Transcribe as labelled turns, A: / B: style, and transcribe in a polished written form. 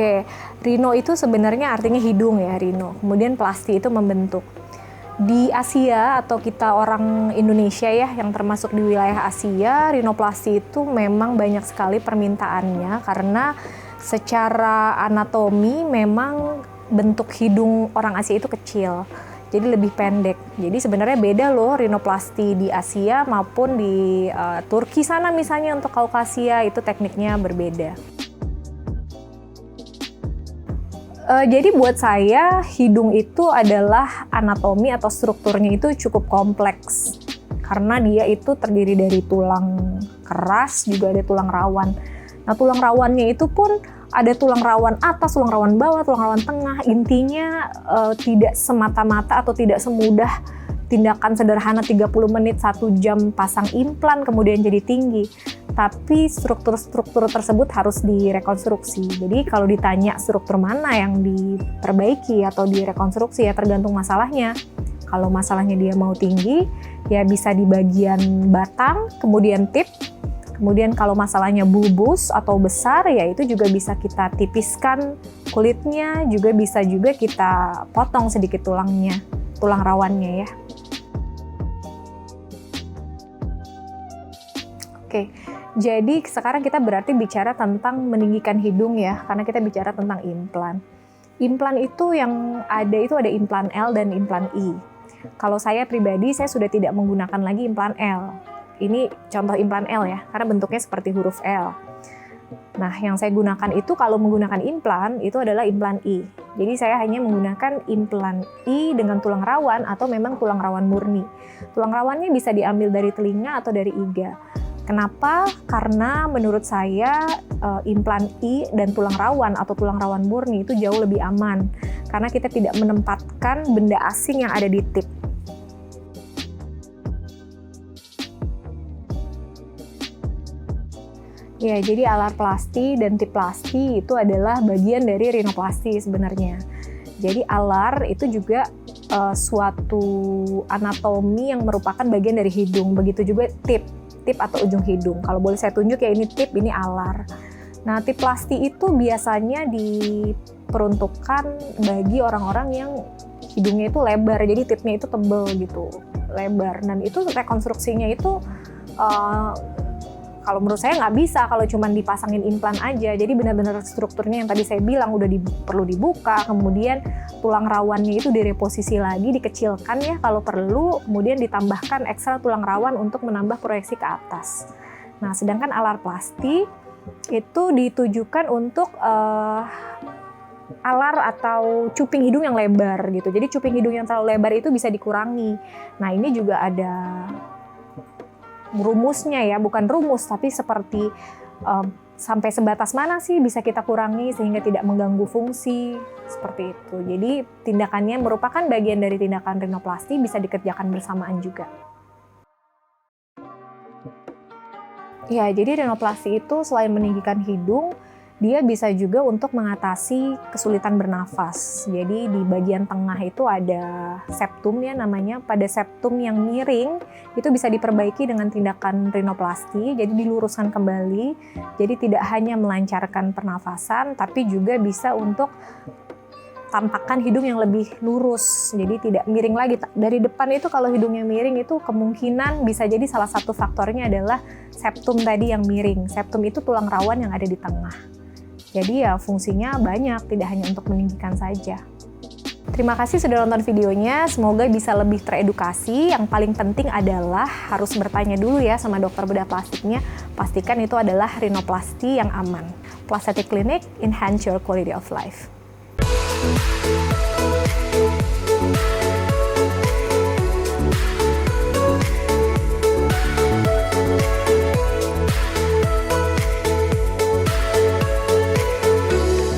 A: Oke, rhino itu sebenarnya artinya hidung ya, rhino. Kemudian plasti itu membentuk. Di Asia atau kita orang Indonesia ya, yang termasuk di wilayah Asia, rhinoplasti itu memang banyak sekali permintaannya karena secara anatomi memang bentuk hidung orang Asia itu kecil. Jadi lebih pendek. Jadi sebenarnya beda loh rhinoplasti di Asia maupun di Turki sana misalnya untuk Kaukasia, itu tekniknya berbeda. Jadi buat saya hidung itu adalah anatomi atau strukturnya itu cukup kompleks. Karena dia itu terdiri dari tulang keras, juga ada tulang rawan. Nah, tulang rawannya itu pun ada tulang rawan atas, tulang rawan bawah, tulang rawan tengah. Intinya tidak semata-mata atau tidak semudah tindakan sederhana 30 menit, 1 jam pasang implan kemudian jadi tinggi. Tapi struktur-struktur tersebut harus direkonstruksi. Jadi kalau ditanya struktur mana yang diperbaiki atau direkonstruksi ya tergantung masalahnya. Kalau masalahnya dia mau tinggi, ya bisa di bagian batang, kemudian tip. Kemudian kalau masalahnya bulbus atau besar, ya itu juga bisa kita tipiskan kulitnya, juga bisa juga kita potong sedikit tulangnya, tulang rawannya ya. Oke, jadi sekarang kita berarti bicara tentang meninggikan hidung ya, karena kita bicara tentang implan. Implan itu yang ada itu ada implan L dan implan I. Kalau saya pribadi, saya sudah tidak menggunakan lagi implan L. Ini contoh implan L ya, karena bentuknya seperti huruf L. Nah, yang saya gunakan itu kalau menggunakan implan, itu adalah implan I. Jadi saya hanya menggunakan implan I dengan tulang rawan atau memang tulang rawan murni. Tulang rawannya bisa diambil dari telinga atau dari iga. Kenapa? Karena menurut saya implan I dan tulang rawan atau tulang rawan murni itu jauh lebih aman. Karena kita tidak menempatkan benda asing yang ada di tip. Ya, jadi alar plasti dan tip plasti itu adalah bagian dari rhinoplasti sebenarnya. Jadi alar itu juga suatu anatomi yang merupakan bagian dari hidung. Begitu juga tip atau ujung hidung. Kalau boleh saya tunjuk ya ini tip, ini alar. Nah, tip plasti itu biasanya diperuntukkan bagi orang-orang yang hidungnya itu lebar, jadi tipnya itu tebal gitu, lebar. Dan itu rekonstruksinya itu kalau menurut saya nggak bisa kalau cuma dipasangin implan aja. Jadi benar-benar strukturnya yang tadi saya bilang udah perlu dibuka, kemudian tulang rawannya itu direposisi lagi, dikecilkan ya kalau perlu, kemudian ditambahkan ekstra tulang rawan untuk menambah proyeksi ke atas. Nah, sedangkan alar plasti itu ditujukan untuk alar atau cuping hidung yang lebar gitu. Jadi cuping hidung yang terlalu lebar itu bisa dikurangi. Nah, ini juga ada rumusnya ya, bukan rumus tapi seperti sampai sebatas mana sih bisa kita kurangi sehingga tidak mengganggu fungsi, seperti itu. Jadi tindakannya merupakan bagian dari tindakan rhinoplasti, bisa dikerjakan bersamaan juga. Ya, jadi rhinoplasti itu selain meninggikan hidung, dia bisa juga untuk mengatasi kesulitan bernafas. Jadi di bagian tengah itu ada septum ya namanya. Pada septum yang miring itu bisa diperbaiki dengan tindakan rhinoplasti. Jadi diluruskan kembali. Jadi tidak hanya melancarkan pernafasan, tapi juga bisa untuk tampakkan hidung yang lebih lurus. Jadi tidak miring lagi. Dari depan itu kalau hidungnya miring itu kemungkinan bisa jadi salah satu faktornya adalah septum tadi yang miring. Septum itu tulang rawan yang ada di tengah. Jadi ya fungsinya banyak, tidak hanya untuk meninggikan saja. Terima kasih sudah nonton videonya, semoga bisa lebih teredukasi. Yang paling penting adalah harus bertanya dulu ya sama dokter bedah plastiknya, pastikan itu adalah rhinoplasti yang aman. Plastic Clinic, enhance your quality of life.